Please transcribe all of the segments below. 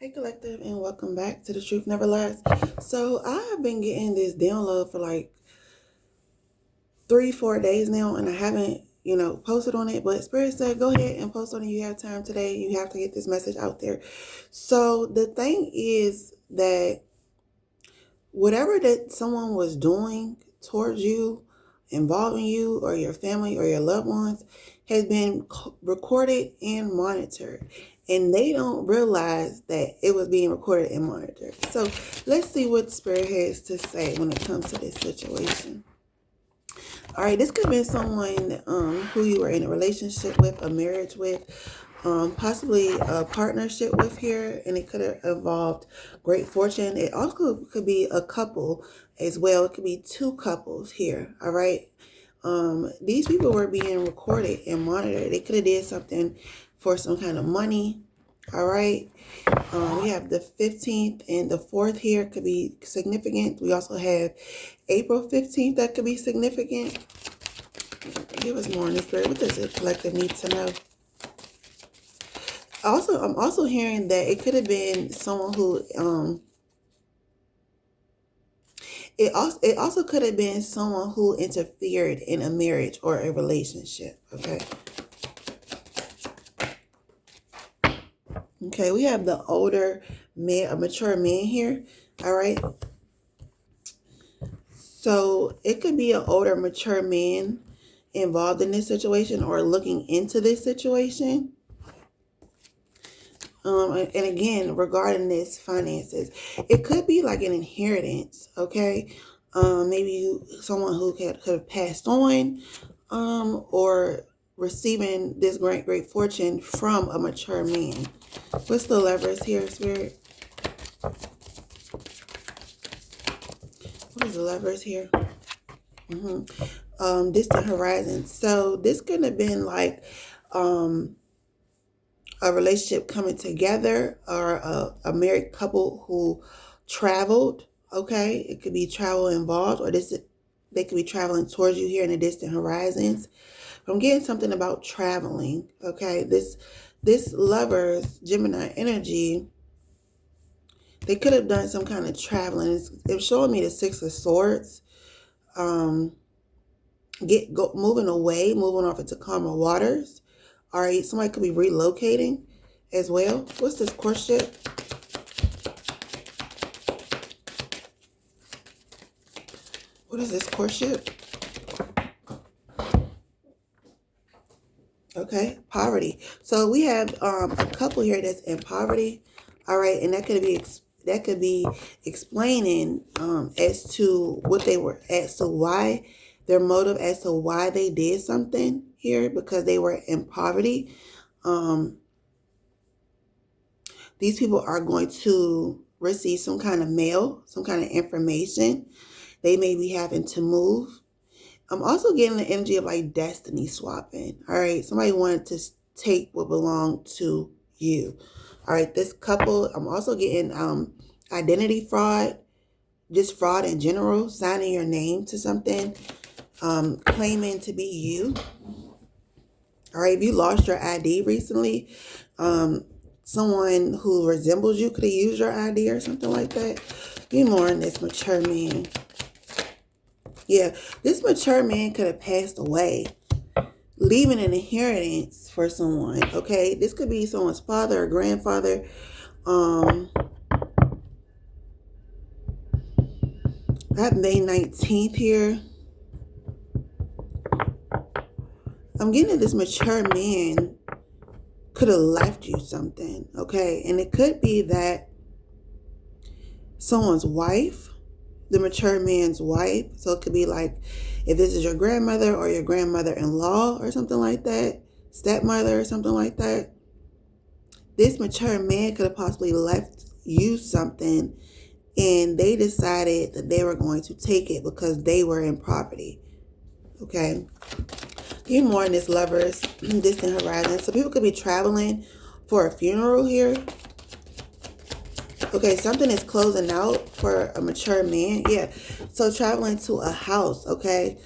Hey Collective, and welcome back to The Truth Never Lies. So I have been getting this download for like 3-4 days now, and I haven't posted on it, but Spirit said go ahead and post on it. You have time today. You have to get this message out there. So the thing is that whatever that someone was doing towards you, involving you or your family or your loved ones, has been recorded and monitored. And they don't realize that it was being recorded and monitored. So let's see what Spirit has to say when it comes to this situation. All right, this could have been someone who you were in a relationship with, a marriage with, possibly a partnership with here, and it could have involved great fortune. It also could be a couple as well. It could be two couples here. All right. These people were being recorded and monitored. They could have did something for some kind of money. All right. We have the 15th and the 4th here could be significant. We also have April 15th that could be significant. Give us more in this Spirit. What does the collective need to know? Also, I'm also hearing that it could have been someone who it also could have been someone who interfered in a marriage or a relationship. Okay, we have the older man, a mature man here. All right. So it could be an older, mature man involved in this situation or looking into this situation. And again, regarding this finances, it could be like an inheritance, okay? Maybe someone who could have passed on, or receiving this great fortune from a mature man. What's the levers here, Spirit? What is the levers here? Distant horizon. So this could have been like, a relationship coming together, or a married couple who traveled. Okay, it could be travel involved, or they could be traveling towards you here in the distant horizons. But I'm getting something about traveling. Okay, this lovers Gemini energy, they could have done some kind of traveling. It's showing me the 6 of Swords. Moving away, moving off into calmer waters. All right, somebody could be relocating as well. What's this courtship? What is this courtship? Okay, poverty. So we have a couple here that's in poverty. All right, and that could be explaining as to what they were, as to why their motive, as to why they did something here, because they were in poverty. These people are going to receive some kind of mail, some kind of information. They may be having to move. I'm also getting the energy of like destiny swapping. All right, somebody wanted to take what belonged to you. All right, this couple, I'm also getting identity fraud, just fraud in general, signing your name to something, claiming to be you. All right, if you lost your ID recently, someone who resembles you could have used your ID or something like that. Be more in this mature man. Yeah, this mature man could have passed away, leaving an inheritance for someone. Okay, this could be someone's father or grandfather. I have May 19th here. I'm getting that this mature man could have left you something, okay? And it could be that someone's wife, the mature man's wife. So it could be like, if this is your grandmother or your grandmother-in-law or something like that, stepmother or something like that, this mature man could have possibly left you something, and they decided that they were going to take it because they were in poverty. Okay. Give more in this lovers distant horizon. So people could be traveling for a funeral here. Okay, something is closing out for a mature man. Yeah, so traveling to a house, okay?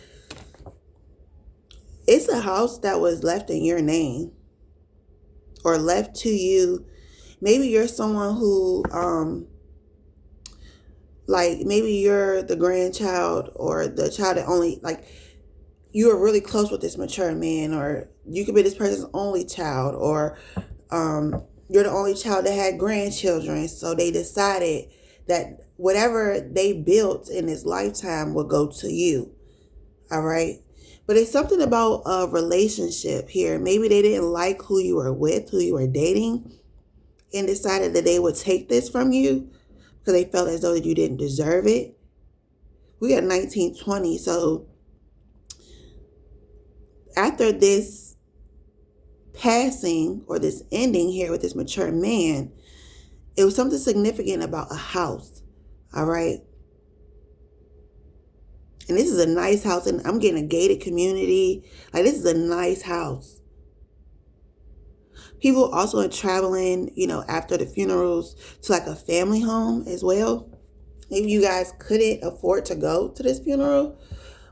It's a house that was left in your name or left to you Maybe you're someone who, like, maybe you're the grandchild or the child that only, like, you are really close with this mature man, or you could be this person's only child, or you're the only child that had grandchildren. So they decided that whatever they built in this lifetime will go to you. All right. But it's something about a relationship here. Maybe they didn't like who you were with, who you were dating, and decided that they would take this from you because they felt as though that you didn't deserve it. We got 1920. So after this passing or this ending here with this mature man, it was something significant about a house. All right. And this is a nice house, and I'm getting a gated community. Like, this is a nice house. People also are traveling, after the funerals to like a family home as well. Maybe you guys couldn't afford to go to this funeral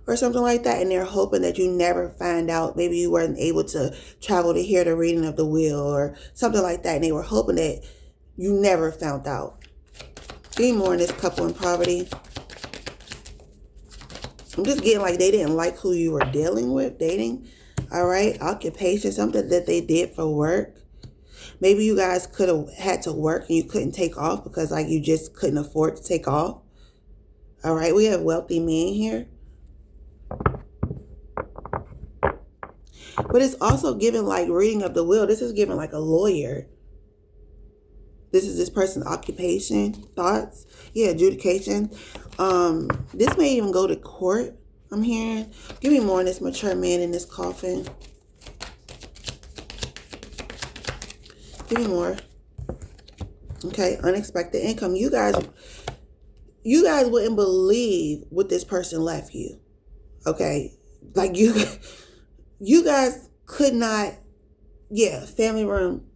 or something like that, and they're hoping that you never find out. Maybe you weren't able to travel to hear the reading of the will or something like that, and they were hoping that you never found out. Be more in this couple in poverty. I'm just getting like they didn't like who you were dating. All right. Occupation, something that they did for work. Maybe you guys could have had to work and you couldn't take off because like you just couldn't afford to take off. All right. We have wealthy men here. But it's also giving like reading of the will. This is giving like a lawyer. This is this person's occupation, thoughts. Yeah, adjudication. This may even go to court, I'm hearing. Give me more on this mature man in this coffin. Give me more. Okay, unexpected income. You guys wouldn't believe what this person left you. Okay? Like you guys could not, family room.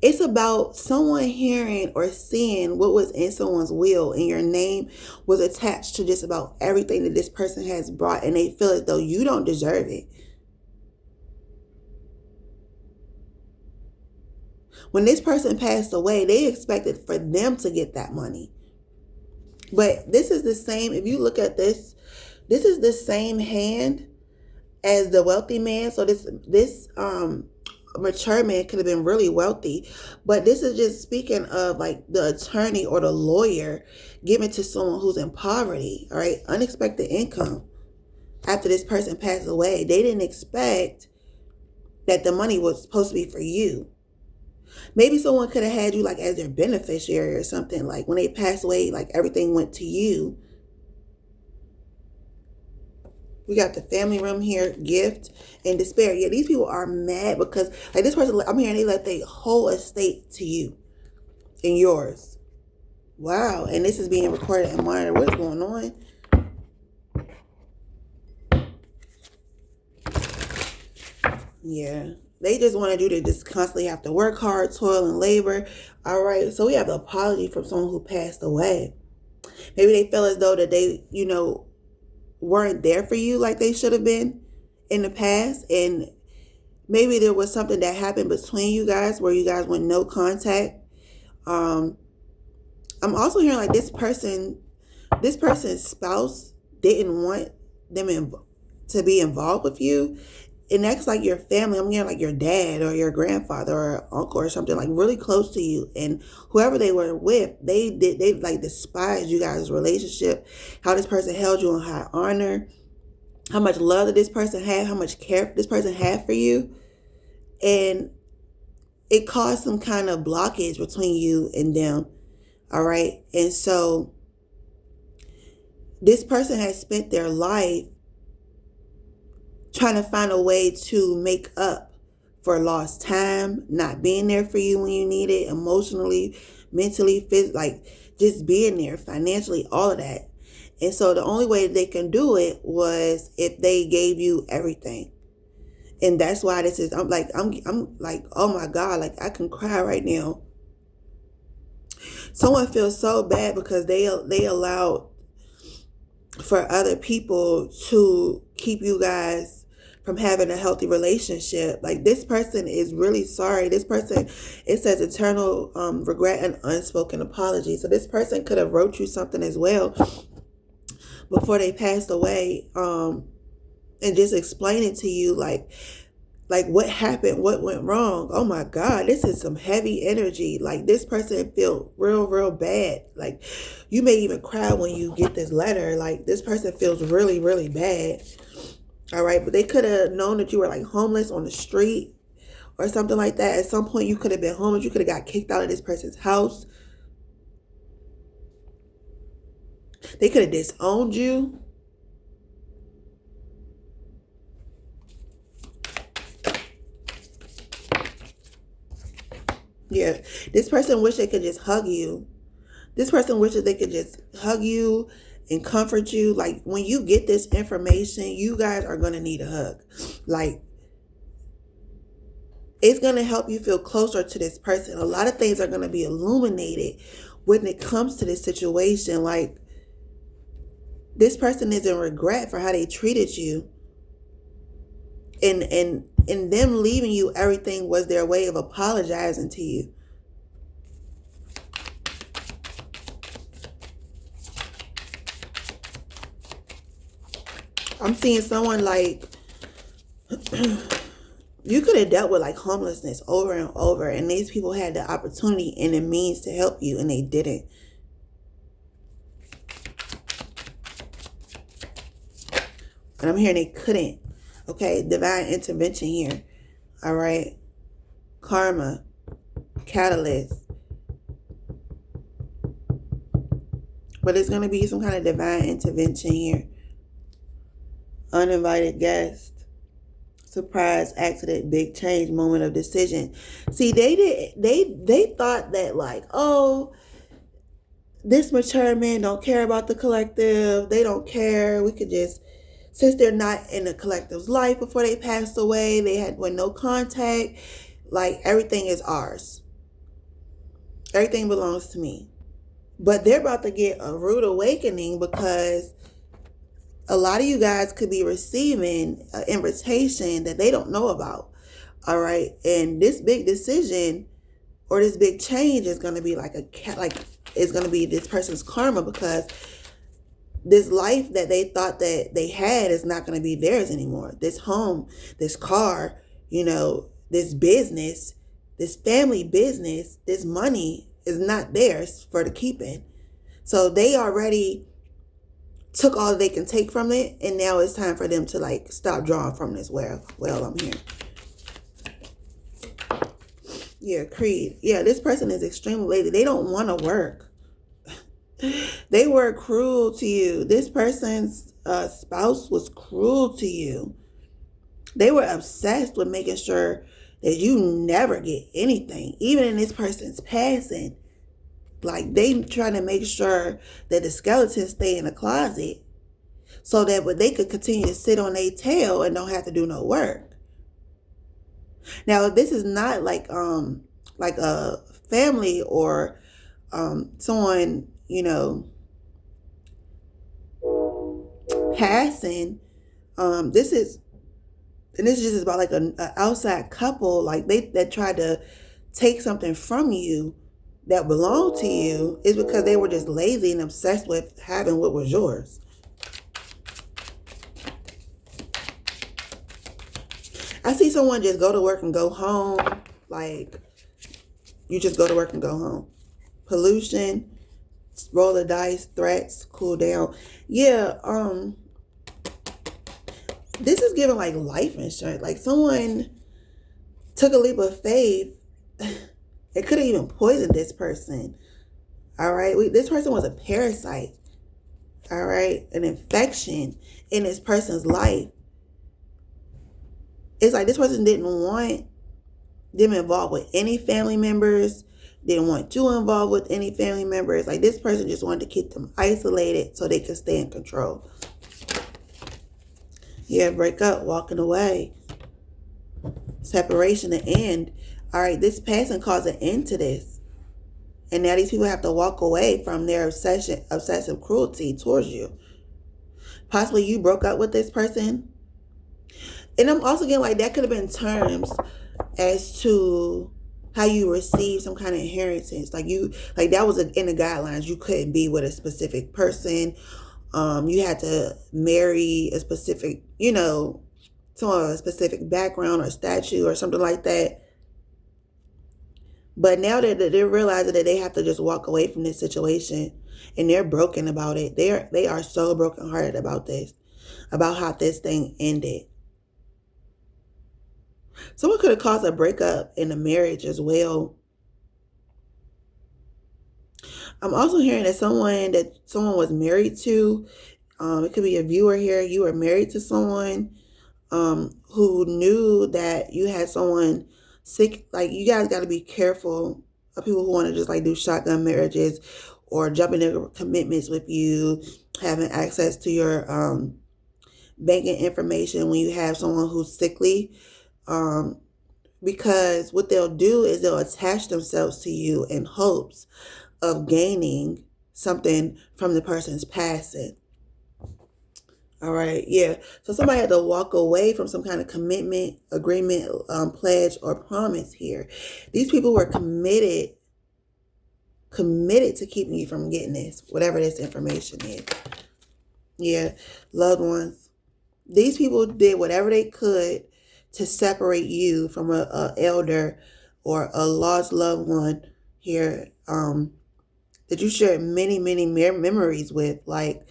It's about someone hearing or seeing what was in someone's will, and your name was attached to just about everything that this person has brought, and they feel as though you don't deserve it. When this person passed away, they expected for them to get that money. But this is the same, if you look at this is the same hand as the wealthy man. So this mature man could have been really wealthy, but this is just speaking of like the attorney or the lawyer giving to someone who's in poverty. All right, unexpected income after this person passed away. They didn't expect that the money was supposed to be for you. Maybe someone could have had you like as their beneficiary or something. Like when they passed away, like everything went to you. We got the family room here, gift and despair. Yeah, these people are mad because like this person, I'm hearing they left their whole estate to you and yours. Wow. And this is being recorded and monitored. What's going on? Yeah. They just wanted you to just constantly have to work hard, toil and labor. All right. So we have an apology from someone who passed away. Maybe they feel as though that they, weren't there for you like they should have been in the past, and maybe there was something that happened between you guys where you guys went no contact. I'm also hearing like this person's spouse didn't want them to be involved with you, and that's like your family. I'm hearing like your dad or your grandfather or uncle or something like really close to you, and whoever they were with, they like despised you guys' relationship, how this person held you in high honor, how much love that this person had, how much care this person had for you, and it caused some kind of blockage between you and them. All right, and so this person has spent their life trying to find a way to make up for lost time, not being there for you when you need it, emotionally, mentally, physically, like just being there, financially, all of that. And so the only way they can do it was if they gave you everything. And that's why this is, I'm like, oh my God, like I can cry right now. Someone feels so bad because they allowed for other people to keep you guys from having a healthy relationship. Like, this person is really sorry. This person, it says eternal regret and unspoken apology. So this person could have wrote you something as well before they passed away, and just explain it to you, like what happened, what went wrong. Oh my God, this is some heavy energy. Like, this person feel real bad. Like, you may even cry when you get this letter. Like, this person feels really bad. All right, but they could have known that you were like homeless on the street or something like that. At some point, you could have been homeless. You could have got kicked out of this person's house. They could have disowned you. Yeah, this person wish they could just hug you. This person wishes they could just hug you and comfort you. Like, when you get this information, you guys are going to need a hug. Like, it's going to help you feel closer to this person. A lot of things are going to be illuminated when it comes to this situation. Like, this person is in regret for how they treated you. And them leaving you, everything was their way of apologizing to you. I'm seeing someone like you could have dealt with like homelessness over and over, and these people had the opportunity and the means to help you, and they didn't. And I'm hearing they couldn't. Okay, divine intervention here. All right. Karma. Catalyst. But it's going to be some kind of divine intervention here. Uninvited guest. Surprise, accident, big change, moment of decision. See, they thought that, like, oh, this mature man don't care about the collective. They don't care. We could just, since they're not in the collective's life before they passed away, they had no contact. Like, everything is ours. Everything belongs to me. But they're about to get a rude awakening, because a lot of you guys could be receiving an invitation that they don't know about. All right. And this big decision or this big change is going to be it's going to be this person's karma, because this life that they thought that they had is not going to be theirs anymore. This home, this car, this business, this family business, this money is not theirs for the keeping. So they already took all they can take from it, and now it's time for them to like stop drawing from this well. I'm here. Yeah, Creed. Yeah, this person is extremely lazy. They don't want to work. They were cruel to you. This person's spouse was cruel to you. They were obsessed with making sure that you never get anything, even in this person's passing. Like, they trying to make sure that the skeletons stay in the closet so that they could continue to sit on their tail and don't have to do no work. Now, this is not like a family or someone, passing. This is just about like an outside couple, like that tried to take something from you that belonged to you, is because they were just lazy and obsessed with having what was yours. I see someone just go to work and go home. Like, you just go to work and go home. Pollution, roll the dice, threats, cool down. Yeah, this is giving like life insurance. Like, someone took a leap of faith. It could have even poisoned this person. All right. This person was a parasite. All right. An infection in this person's life. It's like this person didn't want them involved with any family members. Didn't want you involved with any family members. Like, this person just wanted to keep them isolated so they could stay in control. Yeah, break up, walking away. Separation, the end. All right, this passing caused an end to this. And now these people have to walk away from their obsessive cruelty towards you. Possibly you broke up with this person And I'm also getting like that could have been terms as to how you receive some kind of inheritance. Like that was in the guidelines. You couldn't be with a specific person. You had to marry a specific, someone of a specific background or statue or something like that. But now that they're realizing that they have to just walk away from this situation, and they're broken about it. They are so brokenhearted about this, about how this thing ended. Someone could have caused a breakup in a marriage as well. I'm also hearing that someone was married to. It could be a viewer here. You were married to someone who knew that you had someone sick. Like, you guys got to be careful of people who want to just like do shotgun marriages or jump into commitments with you, having access to your banking information when you have someone who's sickly. Because what they'll do is they'll attach themselves to you in hopes of gaining something from the person's passing. All right, yeah. So somebody had to walk away from some kind of commitment, agreement, pledge, or promise here. These people were committed to keeping you from getting this, whatever this information is. Yeah, loved ones. These people did whatever they could to separate you from a elder or a lost loved one here that you shared many, many memories with. Like,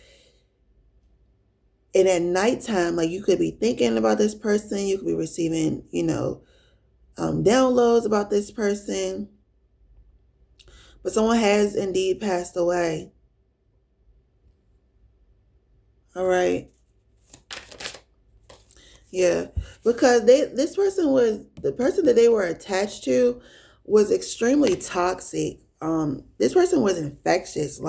and at nighttime, like, you could be thinking about this person. You could be receiving, downloads about this person. But someone has indeed passed away. All right. Yeah. Because the person that they were attached to was extremely toxic. This person was infectious.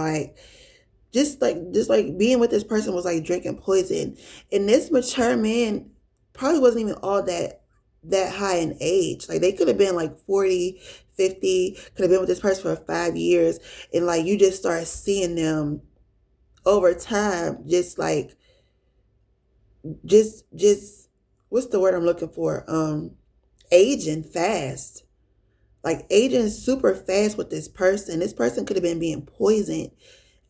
Just like being with this person was like drinking poison. And this mature man probably wasn't even all that high in age. Like, they could have been like 40, 50, could have been with this person for 5 years. And like, you just start seeing them over time, just what's the word I'm looking for? Aging fast. Like, aging super fast with this person. This person could have been being poisoned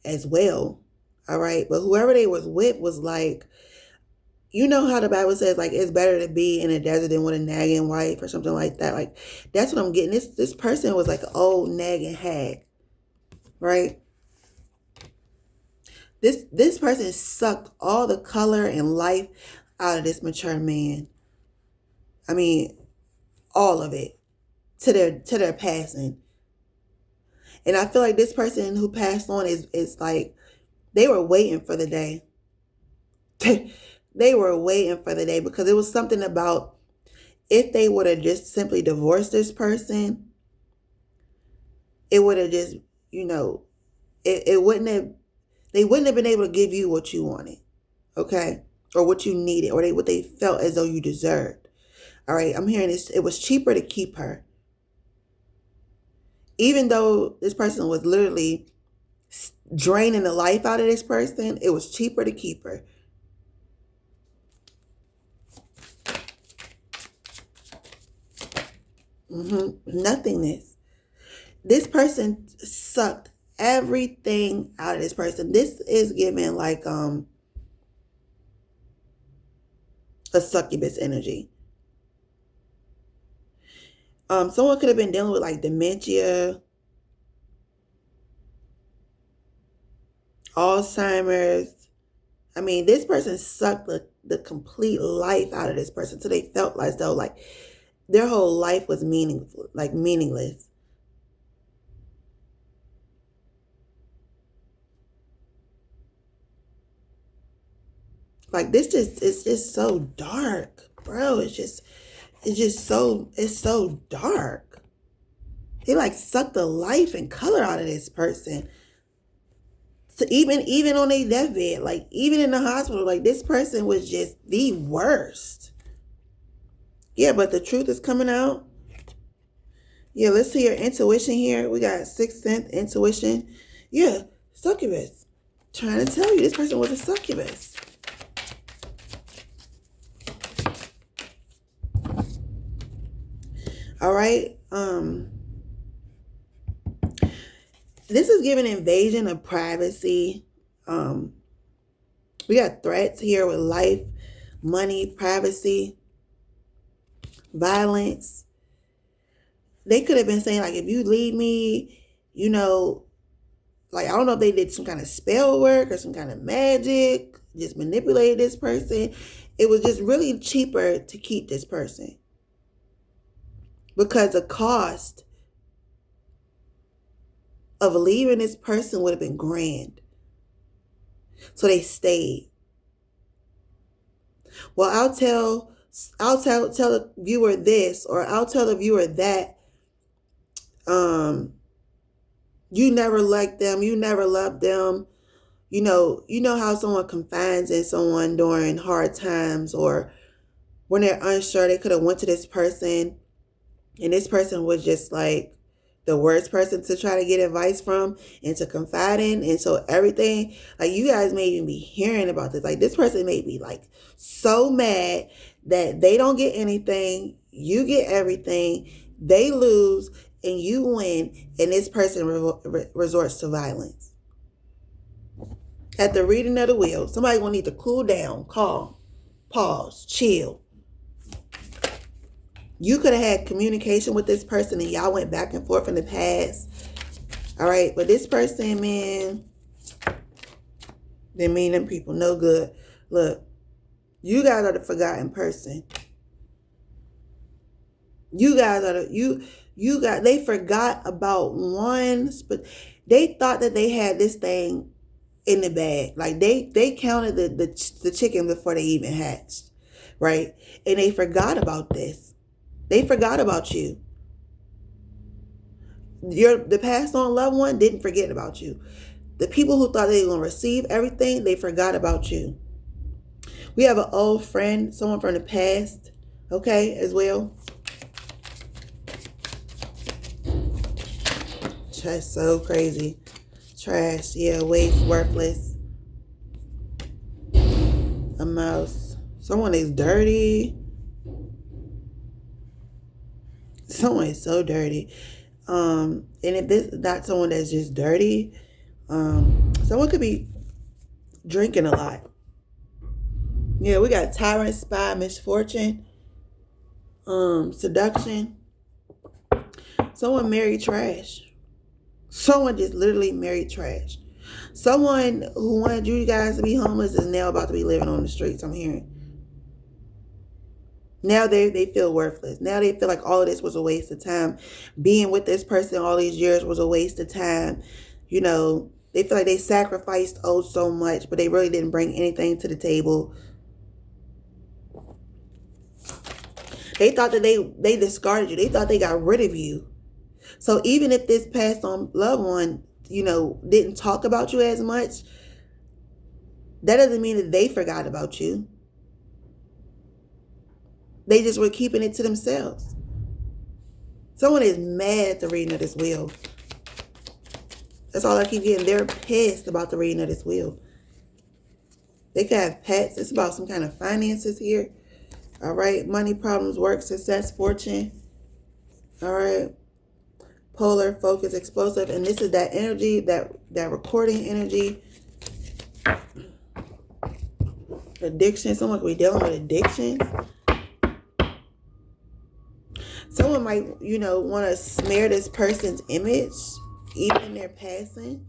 as well. All right. But whoever they was with was like, you know how the Bible says, like, it's better to be in a desert than with a nagging wife or something like that. Like, that's what I'm getting. This person was like an old nagging hag. Right? This person sucked all the color and life out of this mature man. I mean, all of it to their passing. And I feel like this person who passed on is like, they were waiting for the day. They were waiting for the day, because it was something about, if they would have just simply divorced this person, it would have just, it wouldn't have, they wouldn't have been able to give you what you wanted, okay? Or what you needed, or what they felt as though you deserved. All right, I'm hearing this. It was cheaper to keep her. Even though this person was literally draining the life out of this person, it was cheaper to keep her. Nothingness. This person sucked everything out of this person. This is giving like a succubus energy. Someone could have been dealing with like dementia, Alzheimer's. I mean, this person sucked the complete life out of this person, so they felt as though like their whole life was meaningless. Like, it's just so dark, bro. It's so dark. They like sucked the life and color out of this person. So even on their deathbed, like even in the hospital, like this person was just the worst. Yeah, but the truth is coming out. Yeah, let's see your intuition here. We got sixth sense, intuition. Yeah, succubus. Trying to tell you, this person was a succubus. All right. This is giving invasion of privacy. We got threats here with life, money, privacy, violence. They could have been saying, like, if you leave me, like, I don't know if they did some kind of spell work or some kind of magic, just manipulated this person. It was just really cheaper to keep this person because the cost of leaving this person would have been grand. So they stayed. Well, tell the viewer this, or I'll tell the viewer that. You never liked them, you never loved them. You know how someone confides in someone during hard times, or when they're unsure, they could have went to this person, and this person was just like the worst person to try to get advice from and to confide in. And so everything, like, you guys may even be hearing about this. Like, this person may be like so mad that they don't get anything, you get everything, they lose and you win, and this person resorts to violence. At the reading of the wheel, somebody will need to cool down, calm, pause, chill. You could have had communication with this person and y'all went back and forth in the past. All right. But this person, man, they mean them people no good. Look, you guys are the forgotten person. You guys are they forgot about one, but they thought that they had this thing in the bag. Like, they counted the chicken before they even hatched. Right. And they forgot about this. They forgot about you. The passed on loved one didn't forget about you. The people who thought they were going to receive everything, they forgot about you. We have an old friend, someone from the past, okay, as well. That's so crazy. Trash, yeah, waste, worthless. A mouse. Someone is dirty. Someone is so dirty. And if this is not someone that's just dirty, someone could be drinking a lot. Yeah, we got tyrant, spy, misfortune, seduction. Someone married trash. Someone just literally married trash. Someone who wanted you guys to be homeless is now about to be living on the streets, I'm hearing. Now they feel worthless. Now they feel like all of this was a waste of time. Being with this person all these years was a waste of time. They feel like they sacrificed so much, but they really didn't bring anything to the table. They thought that they discarded you. They thought they got rid of you. So even if this passed on loved one, didn't talk about you as much, that doesn't mean that they forgot about you. They just were keeping it to themselves. Someone is mad at the reading of this wheel. That's all I keep getting. They're pissed about the reading of this wheel. They could have pets. It's about some kind of finances here. All right. Money, problems, work, success, fortune. All right. Polar, focus, explosive. And this is that energy, that recording energy. Addiction. Someone could be dealing with addiction. Someone might, want to smear this person's image, even in their passing.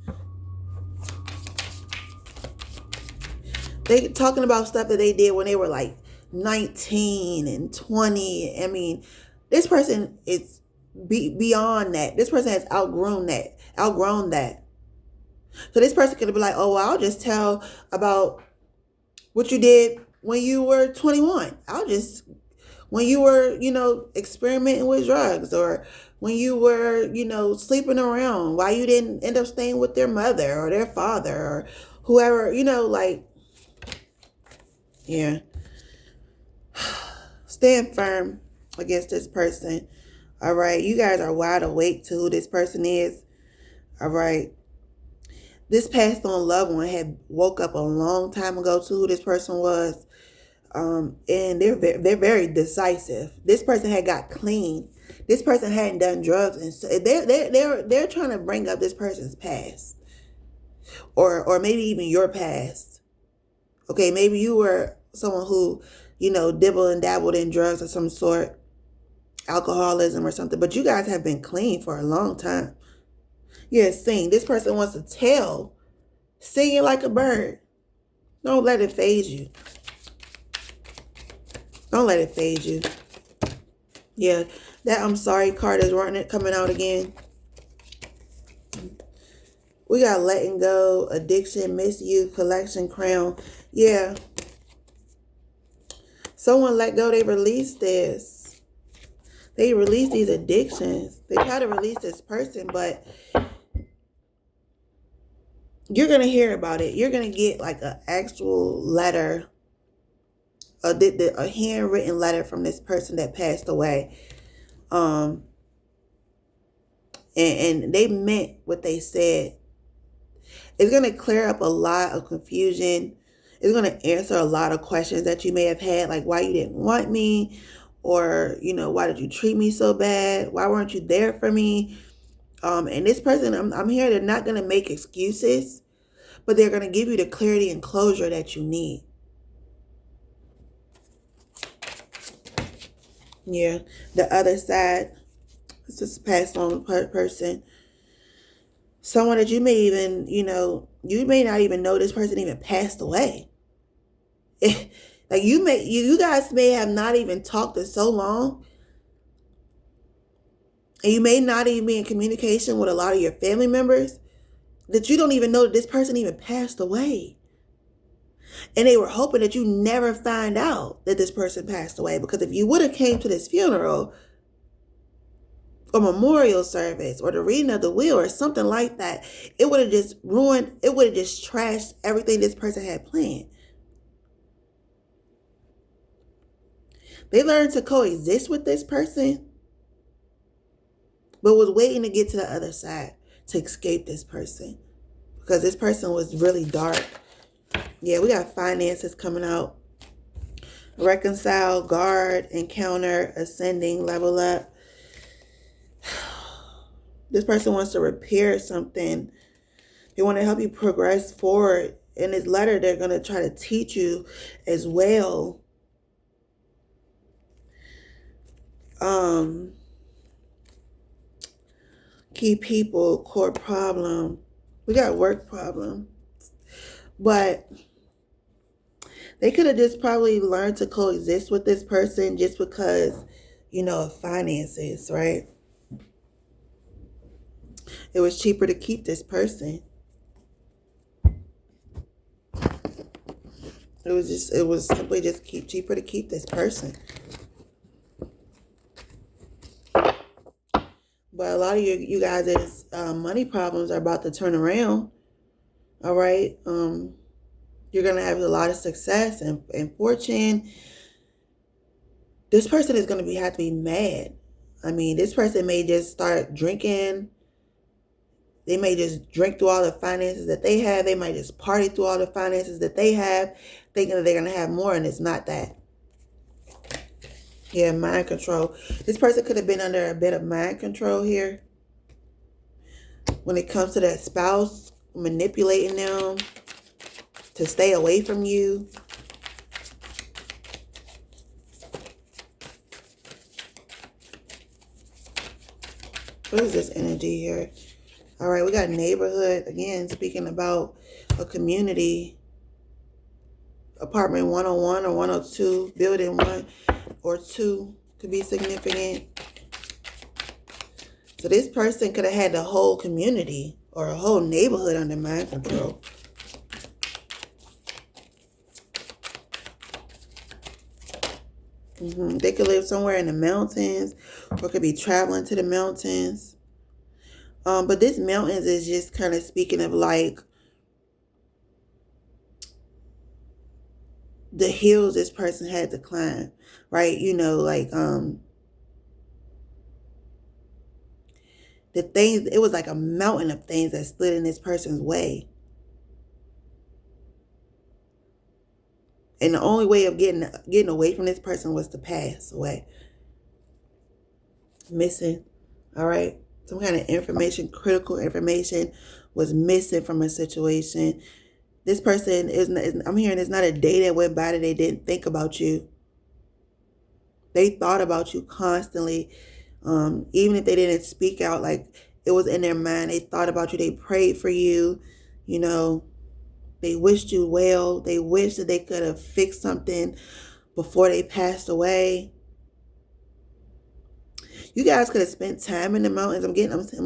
They talking about stuff that they did when they were like 19 and 20. I mean, this person is beyond that. This person has outgrown that. So this person could be like, oh, well, I'll just tell about what you did when you were 21. When you were, experimenting with drugs, or when you were, sleeping around, why you didn't end up staying with their mother or their father or whoever, yeah. Stand firm against this person. All right. You guys are wide awake to who this person is. All right. This passed on loved one had woke up a long time ago to who this person was. And they're very decisive. This person had got clean. This person hadn't done drugs, and so they're trying to bring up this person's past, or maybe even your past. Okay, maybe you were someone who, dibbled and dabbled in drugs of some sort, alcoholism or something, but you guys have been clean for a long time. Yeah, sing. This person wants to tell, singing like a bird. Don't let it phase you. Don't let it phase you. Yeah, that I'm sorry card is coming out again. We got letting go, addiction, misuse, collection, crown. Yeah. Someone let go, they released this. They released these addictions. They try to release this person, but you're going to hear about it. You're going to get like an actual letter, a handwritten letter from this person that passed away. And they meant what they said. It's going to clear up a lot of confusion. It's going to answer a lot of questions that you may have had, like why you didn't want me, or, why did you treat me so bad? Why weren't you there for me? And this person, I'm here, they're not going to make excuses, but they're going to give you the clarity and closure that you need. Yeah. The other side, this is passed on person. Someone that you may even, you may not even know this person even passed away. Like you guys may have not even talked in so long. And you may not even be in communication with a lot of your family members that you don't even know that this person even passed away. And they were hoping that you never find out that this person passed away, because if you would have came to this funeral or memorial service or the reading of the will or something like that, it would have just ruined, it would have just trashed everything this person had planned. They learned to coexist with this person, but was waiting to get to the other side to escape this person, because this person was really dark. Yeah, we got finances coming out. Reconcile, guard, encounter, ascending, level up. This person wants to repair something. They want to help you progress forward. In this letter, they're going to try to teach you as well. Key people, core problem. We got work problem. But they could have just probably learned to coexist with this person just because, of finances, right? It was cheaper to keep this person. It was simply just cheaper to keep this person. But a lot of you guys' money problems are about to turn around. All right. You're going to have a lot of success and fortune. This person is going to have to be mad. I mean, this person may just start drinking. They may just drink through all the finances that they have. They might just party through all the finances that they have, thinking that they're going to have more, and it's not that. Yeah, mind control. This person could have been under a bit of mind control here when it comes to that spouse, manipulating them to stay away from you. What is this energy here? All right, we got neighborhood. Again, speaking about a community. Apartment 101 or 102, building 1 or 2 could be significant. So this person could have had the whole community or a whole neighborhood under mind control. They could live somewhere in the mountains, or could be traveling to the mountains. But this mountains is just kind of speaking of like the hills this person had to climb, right? The things, it was like a mountain of things that stood in this person's way. And the only way of getting away from this person was to pass away. missing. All right. Some kind of information, critical information was missing from a situation. This person I'm hearing it's not a day that went by that they didn't think about you. They thought about you constantly. Even if they didn't speak out, like it was in their mind, they thought about you. They prayed for you. You know, they wished you well. They wished that they could have fixed something before they passed away. You guys could have spent time in the mountains. I'm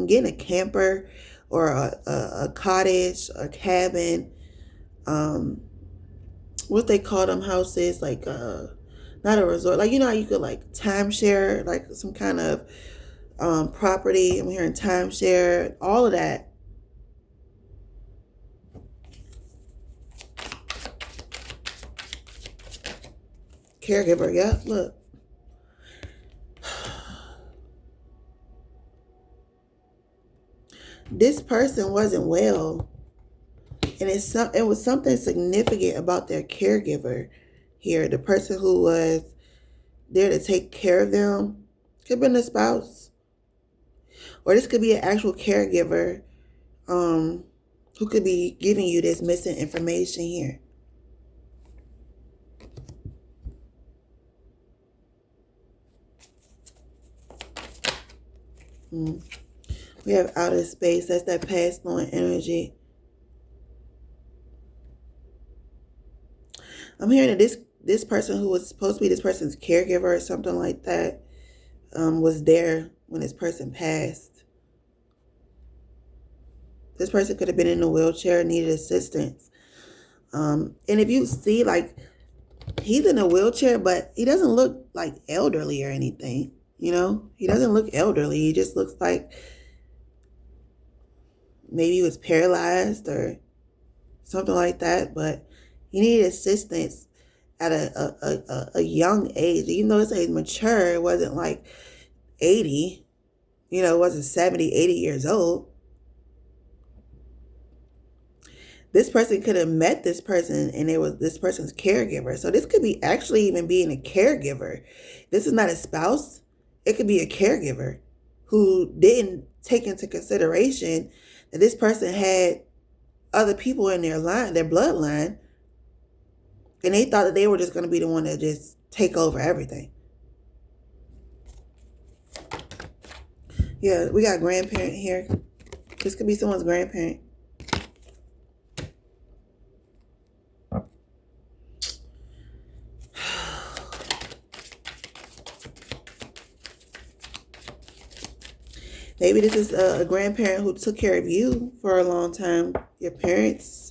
getting a camper or a cottage, a cabin. What they call them houses, like not a resort, like you know how you could like timeshare, like some kind of property. I'm hearing timeshare, all of that. Caregiver, yeah, look. This person wasn't well, and it was something significant about their caregiver here. The person who was there to take care of them could have been a spouse, or this could be an actual caregiver who could be giving you this missing information here. We have outer space. That's that past on energy. I'm hearing that this person who was supposed to be this person's caregiver or something like that was there when this person passed. This person could have been in a wheelchair, needed assistance. And if you see, like, he's in a wheelchair, but he doesn't look like elderly or anything. You know, he doesn't look elderly. He just looks like maybe he was paralyzed or something like that. But he needed assistance at a young age. Even though it says mature, it wasn't like 80. You know, it wasn't 70, 80 years old. This person could have met this person and it was this person's caregiver. So this could be actually even being a caregiver. This is not a spouse. It could be a caregiver who didn't take into consideration that this person had other people in their line, their bloodline, and they thought that they were just going to be the one to just take over everything. Yeah, we got grandparent here. This could be someone's grandparent. Maybe this is a grandparent who took care of you for a long time. Your parents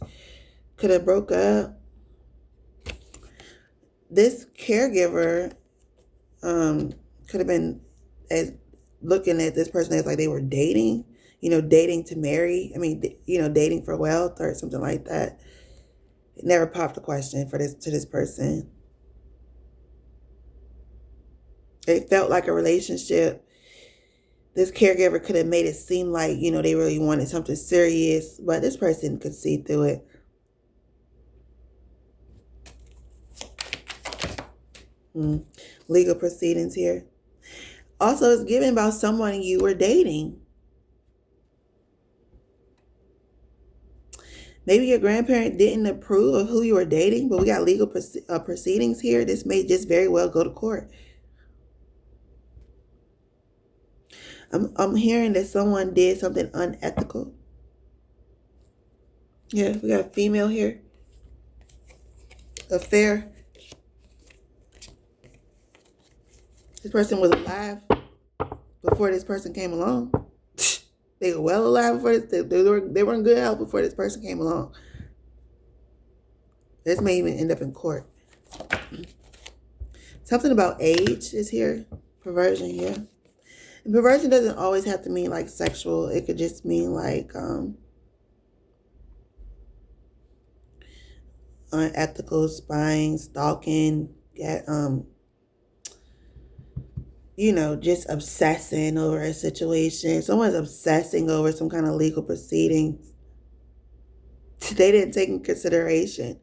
could have broke up. This caregiver could have been as looking at this person as like they were dating, you know, dating to marry. I mean, you know, dating for wealth or something like that. It never popped a question for this person. It felt like a relationship. This caregiver could have made it seem like, you know, they really wanted something serious, but this person could see through it. Legal proceedings here. Also, it's given about someone you were dating. Maybe your grandparent didn't approve of who you were dating, but we got legal proceedings here. This may just very well go to court. I'm hearing that someone did something unethical. Yeah, we got a female here. Affair. This person was alive before this person came along. They were well alive before this. They were in good health before this person came along. This may even end up in court. Something about age is here. Perversion, yeah. And perversion doesn't always have to mean like sexual. It could just mean like unethical, spying, stalking, you know, just obsessing over a situation. Someone's obsessing over some kind of legal proceedings. They didn't take in consideration.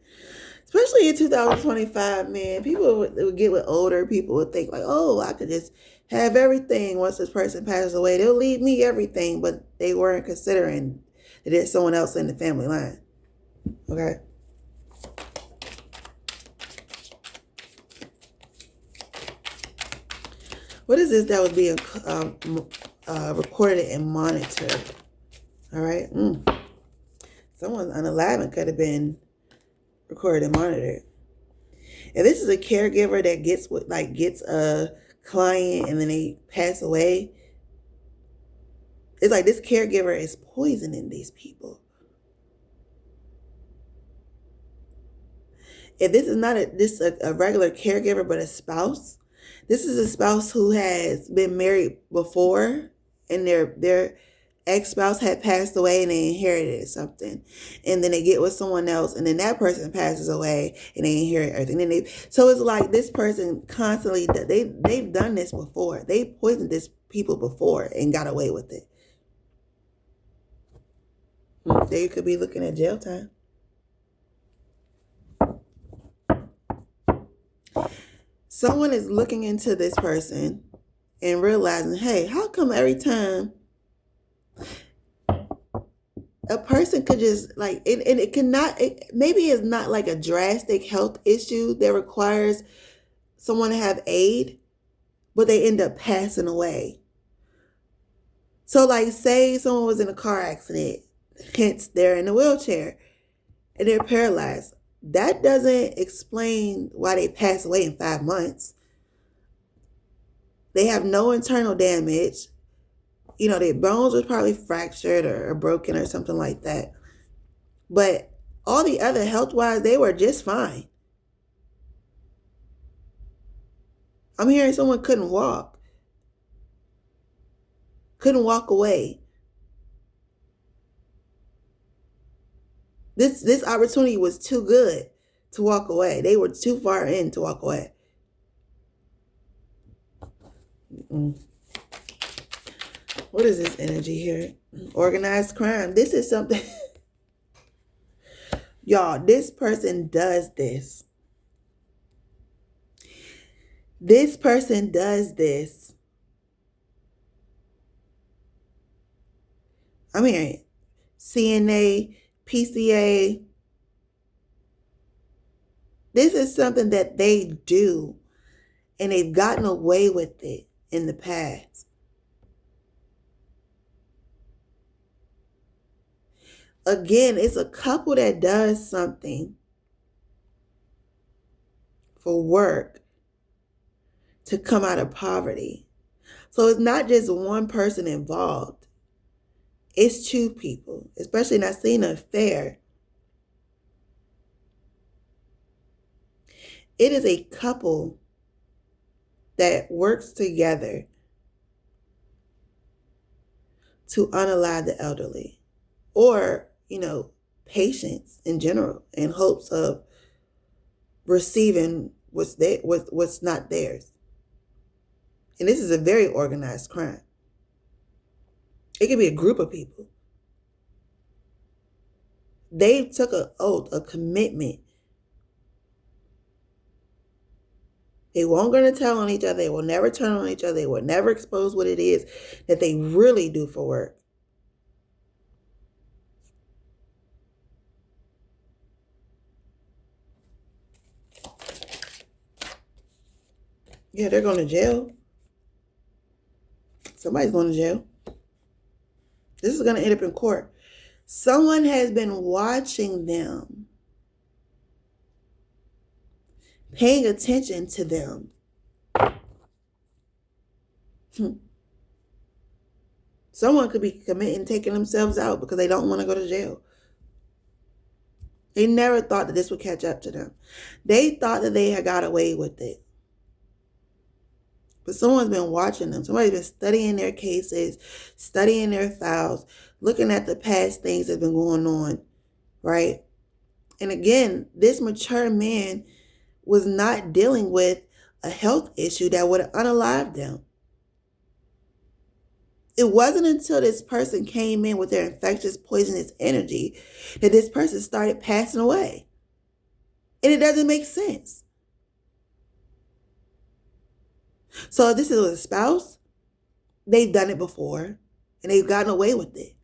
Especially in 2025, man. People would get with older people would think like, oh, I could just have everything once this person passes away. They'll leave me everything, but they weren't considering that there's someone else in the family line. Okay? What is this that was being recorded and monitored? All right? Someone unalive could have been recorded and monitored. If this is a caregiver that gets a client and then they pass away, it's like this caregiver is poisoning these people. If this is not a regular caregiver but a spouse, this is a spouse who has been married before and their ex-spouse had passed away and they inherited something, and then they get with someone else and then that person passes away and they inherit everything. So it's like this person constantly, they've done this before. They poisoned this people before and got away with it. They could be looking at jail time. Someone is looking into this person and realizing, hey, how come every time a person could just it cannot, maybe it's not like a drastic health issue that requires someone to have aid, but they end up passing away. So say someone was in a car accident, hence they're in a wheelchair and they're paralyzed. That doesn't explain why they pass away in 5 months. They have no internal damage. Their bones were probably fractured or broken or something like that. But all the other health-wise, they were just fine. I'm hearing someone couldn't walk away. This opportunity was too good to walk away. They were too far in to walk away. What is this energy here? Organized crime. This is something. Y'all, this person does this. This person does this. I'm hearing CNA, PCA. This is something that they do, and they've gotten away with it in the past. Again, it's a couple that does something for work to come out of poverty. So it's not just one person involved. It's two people, especially not seeing an affair. It is a couple that works together to unalive the elderly, or patients in general, in hopes of receiving what's not theirs. And this is a very organized crime. It could be a group of people. They took an oath, a commitment. They won't going to tell on each other. They will never turn on each other. They will never expose what it is that they really do for work. Yeah, they're going to jail. Somebody's going to jail. This is going to end up in court. Someone has been watching them, paying attention to them. Someone could be committing, taking themselves out because they don't want to go to jail. They never thought that this would catch up to them. They thought that they had got away with it. But someone's been watching them. Somebody's been studying their cases, studying their files, looking at the past things that have been going on, right? And again, this mature man was not dealing with a health issue that would have unalived them. It wasn't until this person came in with their infectious, poisonous energy that this person started passing away. And it doesn't make sense. So if this is a spouse, they've done it before and they've gotten away with it.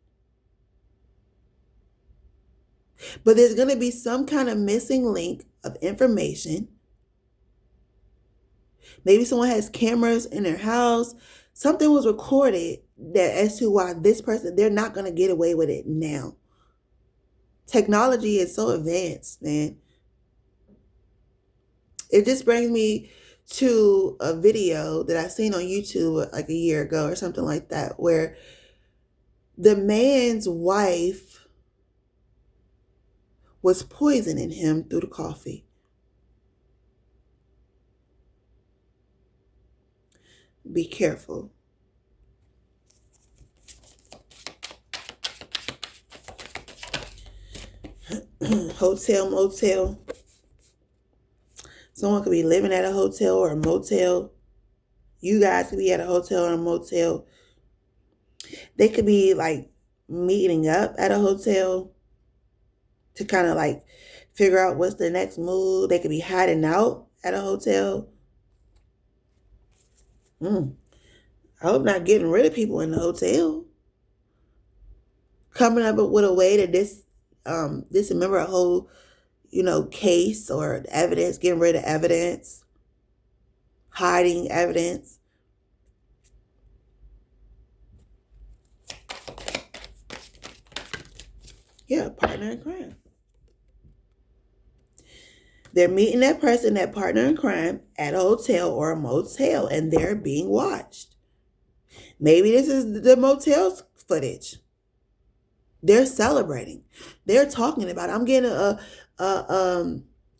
But there's going to be some kind of missing link of information. Maybe someone has cameras in their house. Something was recorded that as to why this person, they're not going to get away with it now. Technology is so advanced, man. It just brings me to a video that I seen on YouTube like a year ago or something like that, where the man's wife was poisoning him through the coffee. Be careful. Hotel, motel. Someone could be living at a hotel or a motel. You guys could be at a hotel or a motel. They could be like meeting up at a hotel to kind of like figure out what's the next move. They could be hiding out at a hotel. I hope not getting rid of people in the hotel. Coming up with a way to dismember a whole, case or evidence, getting rid of evidence, hiding evidence. Yeah, partner in crime. They're meeting that person, that partner in crime, at a hotel or a motel, and they're being watched. Maybe this is the motel's footage. They're celebrating. They're talking about it. I'm getting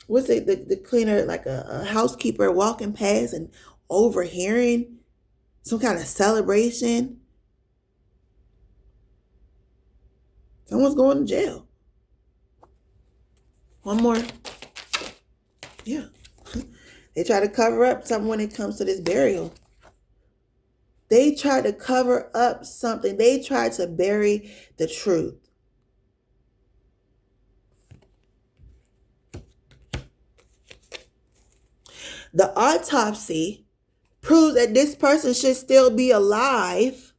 what's it, the cleaner, like a housekeeper walking past and overhearing some kind of celebration. Someone's going to jail. One more. Yeah. They try to cover up something when it comes to this burial. They tried to cover up something. They tried to bury the truth. The autopsy proves that this person should still be alive,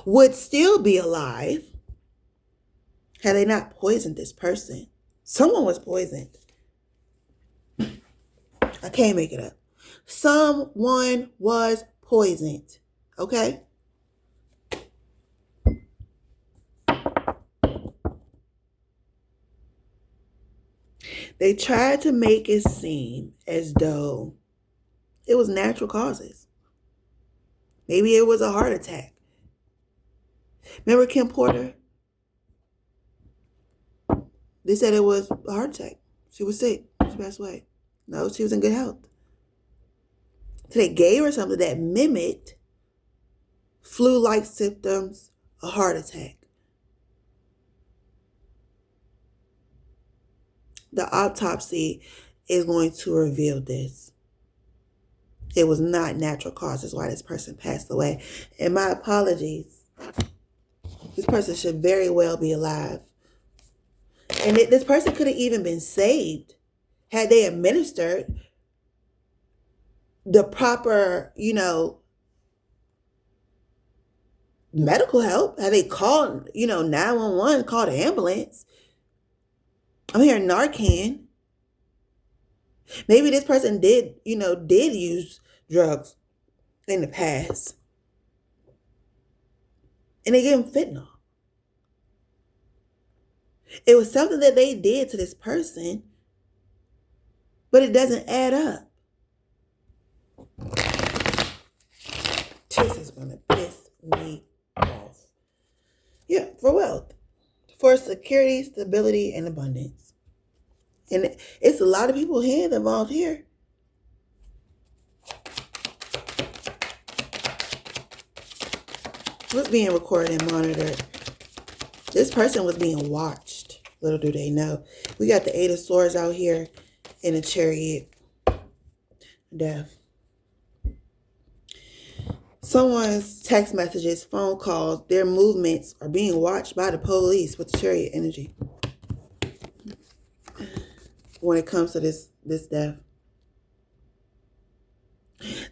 would still be alive, had they not poisoned this person. Someone was poisoned. I can't make it up. Someone was poisoned. Okay? They tried to make it seem as though it was natural causes. Maybe it was a heart attack. Remember Kim Porter? They said it was a heart attack. She was sick. She passed away. No, she was in good health. So they gave her something that mimicked flu-like symptoms, a heart attack. The autopsy is going to reveal this. It was not natural causes why this person passed away. And my apologies. This person should very well be alive. And this person could have even been saved had they administered the proper, medical help. Had they called, 911, called an ambulance. I'm hearing Narcan. Maybe this person did use drugs in the past. And they gave him fentanyl. It was something that they did to this person, but it doesn't add up. This is going to piss me off. Yeah, for wealth, for security, stability, and abundance. And it's a lot of people's hands involved here. Was being recorded and monitored. This person was being watched. Little do they know. We got the Eight of Swords out here in a Chariot. Death. Someone's text messages, phone calls, their movements are being watched by the police with the Chariot energy. When it comes to this death.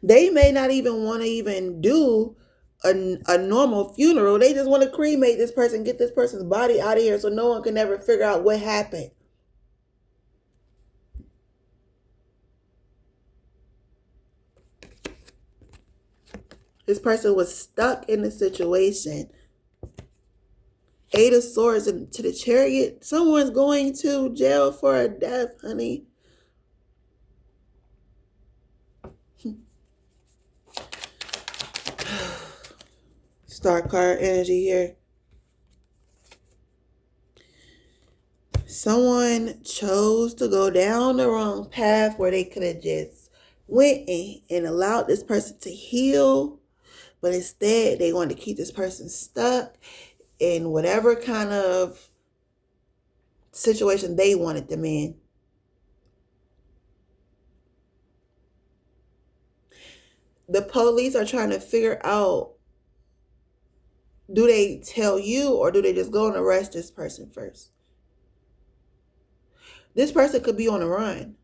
They may not even want to even do a normal funeral. They just want to cremate this person, get this person's body out of here so no one can ever figure out what happened. This person was stuck in a situation. Eight of Swords into the Chariot. Someone's going to jail for a death, honey. Star card energy here. Someone chose to go down the wrong path where they could have just went in and allowed this person to heal. But instead, they wanted to keep this person stuck in whatever kind of situation they wanted them in. The police are trying to figure out, do they tell you or do they just go and arrest this person first? This person could be on the run.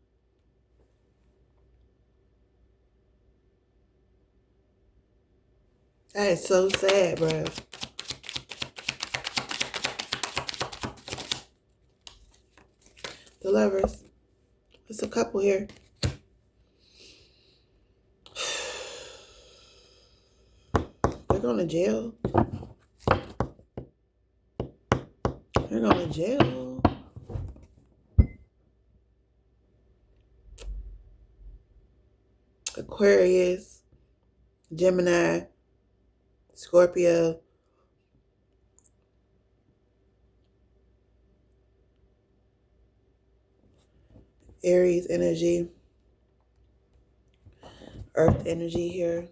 That is so sad, bro. The Lovers. It's a couple here. They're going to jail. They're going to jail. Aquarius, Gemini, Scorpio, Aries energy, Earth energy here.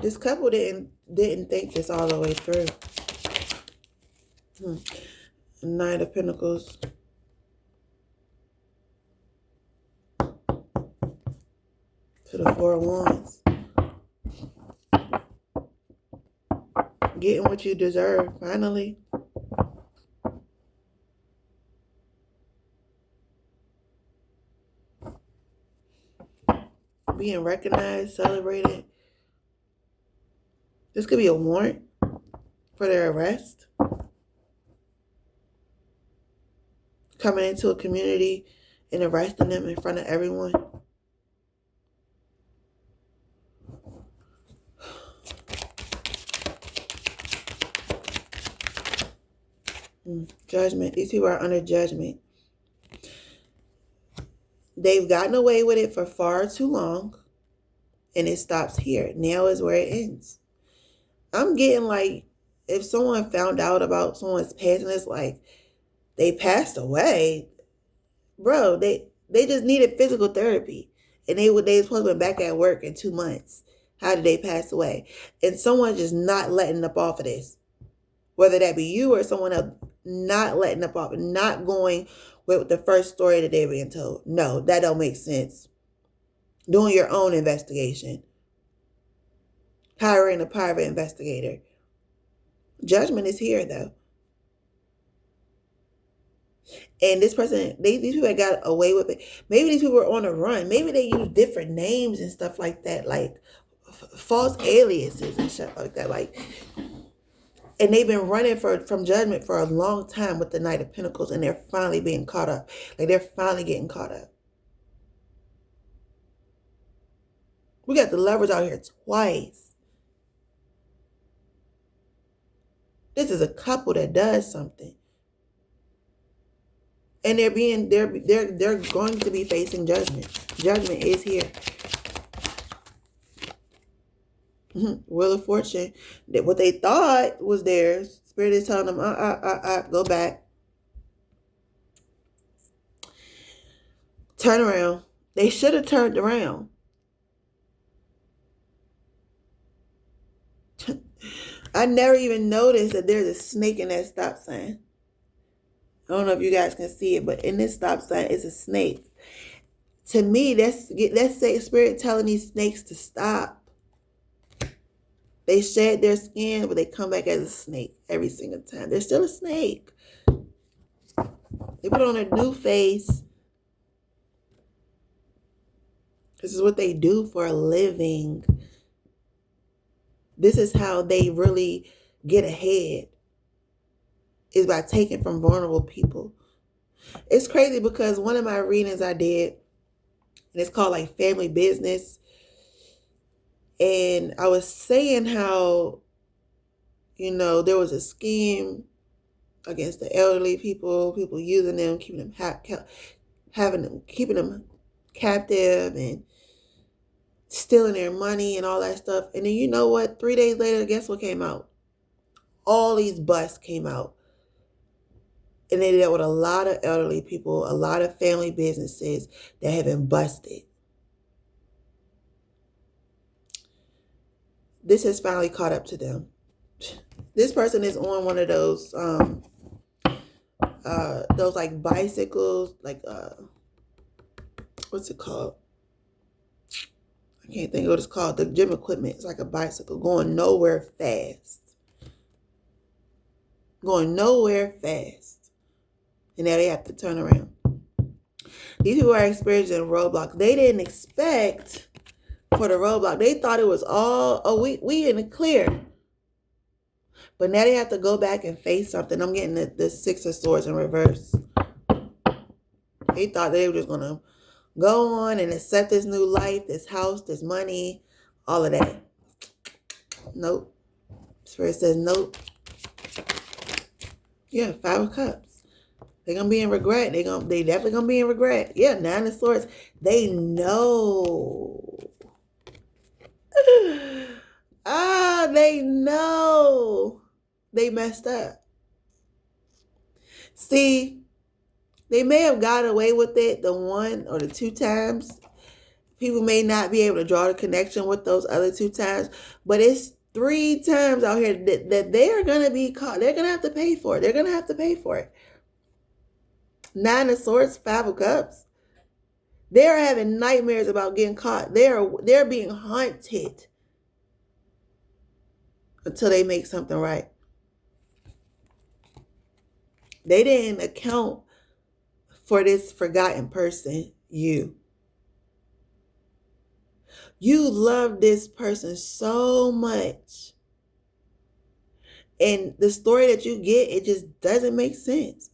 This couple didn't think this all the way through. Nine of Pentacles. To the Four of Wands. Getting what you deserve, finally. Being recognized, celebrated. This could be a warrant for their arrest. Coming into a community and arresting them in front of everyone. Judgment. These people are under judgment. They've gotten away with it for far too long. And it stops here. Now is where it ends. I'm getting like, if someone found out about someone's passing, it's like they passed away. Bro, they just needed physical therapy. And they supposed to be back at work in 2 months. How did they pass away? And someone just not letting up off of this. Whether that be you or someone else, not letting up off, not going with the first story that they're being told. No, that don't make sense. Doing your own investigation. Hiring a private investigator. Judgment is here, though. And this person, these people got away with it. Maybe these people were on a run. Maybe they use different names and stuff like that, like false aliases and stuff like that. And they've been running from judgment for a long time with the Knight of Pentacles, and they're finally being caught up. Like, they're finally getting caught up. We got the Lovers out here twice. This is a couple that does something. And they're going to be facing judgment. Judgment is here. Wheel of Fortune. What they thought was theirs. Spirit is telling them, go back. Turn around. They should have turned around. I never even noticed that there's a snake in that stop sign. I don't know if you guys can see it, but in this stop sign is a snake. To me, let's say Spirit telling these snakes to stop. They shed their skin, but they come back as a snake every single time. They're still a snake. They put on a new face. This is what they do for a living. This is how they really get ahead, is by taking from vulnerable people. It's crazy because one of my readings I did, and it's called like Family Business. And I was saying how, there was a scheme against the elderly people using them, keeping them keeping them captive and stealing their money and all that stuff. And then you know what? 3 days later, guess what came out? All these busts came out. And they dealt with a lot of elderly people, a lot of family businesses that have been busted. This has finally caught up to them. This person is on one of those like bicycles, like what's it called? I can't think of what it's called. The gym equipment. It's like a bicycle going nowhere fast. Going nowhere fast. And now they have to turn around. These people are experiencing roadblocks. They didn't expect for the roadblock. They thought it was all, we in the clear. But now they have to go back and face something. I'm getting the Six of Swords in reverse. They thought they were just going to go on and accept this new life, this house, this money, all of that. Nope. Spirit says nope. Yeah, 5 of Cups. They're going to be in regret. They definitely going to be in regret. Yeah, 9 of Swords. They know. They know they messed up. See, they may have got away with it the 1 or the 2 times. People may not be able to draw the connection with those other 2 times, but it's 3 times out here that they're going to be caught. They're going to have to pay for it. They're going to have to pay for it. 9 of Swords, 5 of Cups. They're having nightmares about getting caught. They're being haunted until they make something right. They didn't account for this forgotten person, you. You love this person so much. And the story that you get, it just doesn't make sense.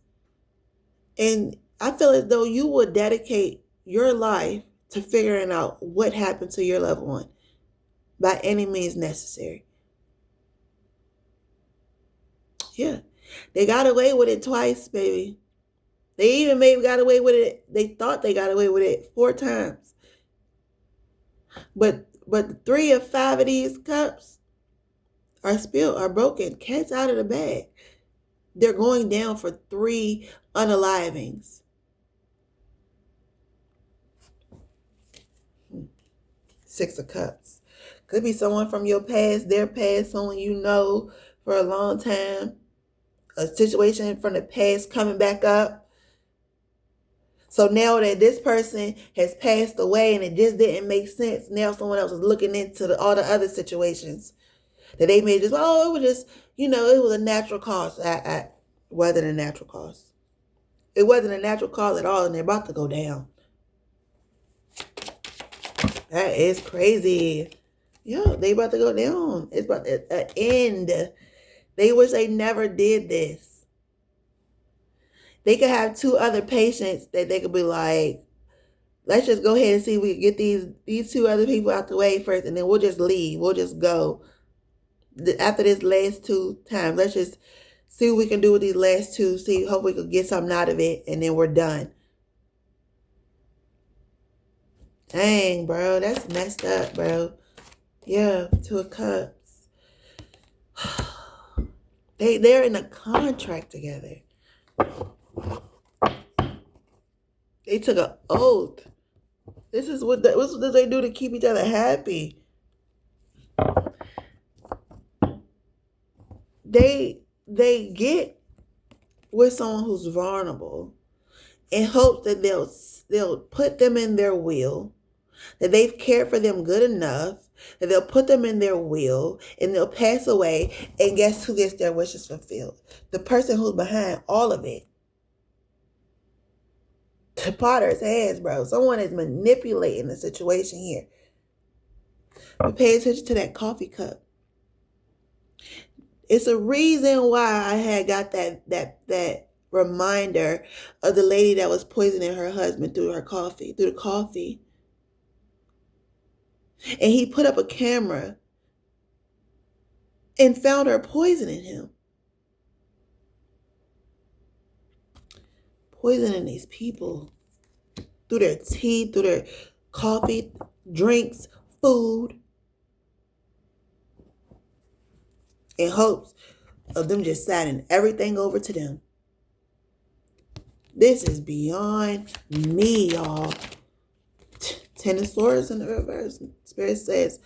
And I feel as though you would dedicate your life to figuring out what happened to your loved one by any means necessary. Yeah. They got away with it twice, baby. They even maybe got away with it. They thought they got away with it 4 times. But 3 of 5 of these cups are spilled, are broken. Cat's out of the bag. They're going down for 3 unalivings. 6 of Cups. Could be someone from your past, their past, someone you know for a long time. A situation from the past coming back up. So now that this person has passed away and it just didn't make sense, now someone else is looking into all the other situations that they may just, it was just, it was a natural cause. Wasn't a natural cause. It wasn't a natural cause at all, and they're about to go down. That is crazy. Yeah, they about to go down. It's about to end. They wish they never did this. They could have 2 other patients that they could be like, let's just go ahead and see if we can get these 2 other people out the way first, and then we'll just leave. We'll just go. After this last 2 times, let's just see what we can do with these last 2. See, hope we could get something out of it, and then we're done. Dang, bro, that's messed up, bro. Yeah, 2 of Cups. They're in a contract together. They took an oath. This is what they do to keep each other happy. They get with someone who's vulnerable in hopes that they'll put them in their will, that they've cared for them good enough, that they'll put them in their will, and they'll pass away, and guess who gets their wishes fulfilled? The person who's behind all of it. Potter's hands, bro. Someone is manipulating the situation here. But pay attention to that coffee cup. It's a reason why I had got that reminder of the lady that was poisoning her husband through the coffee. And he put up a camera and found her poisoning him. Poisoning these people through their tea, through their coffee, drinks, food, in hopes of them just signing everything over to them. This is beyond me, y'all. Ten of Swords in the reverse. Spirit says,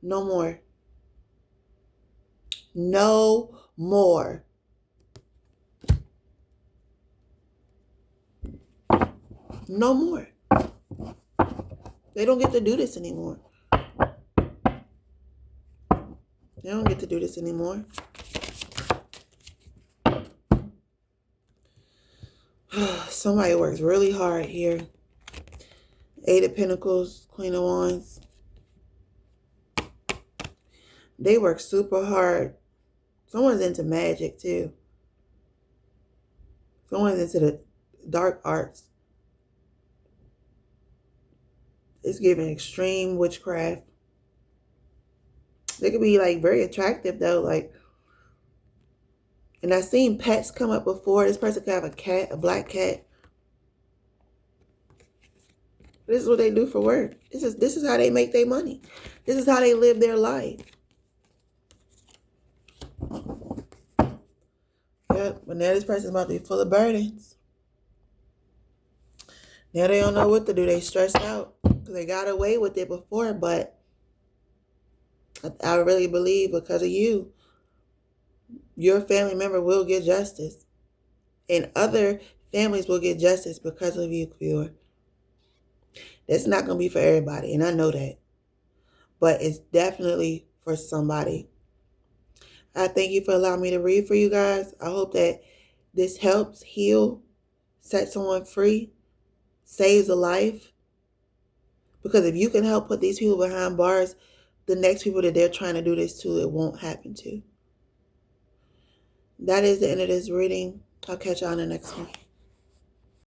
no more. No more. No more. They don't get to do this anymore. They don't get to do this anymore. Somebody works really hard here. Eight of Pentacles, Queen of Wands. They work super hard. Someone's into magic too. Someone's into the dark arts. It's giving extreme witchcraft. They could be like very attractive though. Like, and I've seen pets come up before. This person could have a cat, a black cat. This is what they do for work. This is how they make their money. This is how they live their life. Yep, but now this person's about to be full of burdens. Now they don't know what to do. They stressed out because they got away with it before, but I really believe because of you, your family member will get justice. And other families will get justice because of you, Queer. That's not going to be for everybody, and I know that. But it's definitely for somebody. I thank you for allowing me to read for you guys. I hope that this helps heal, set someone free, saves a life. Because if you can help put these people behind bars, the next people that they're trying to do this to, it won't happen to. That is the end of this reading. I'll catch y'all in the next one.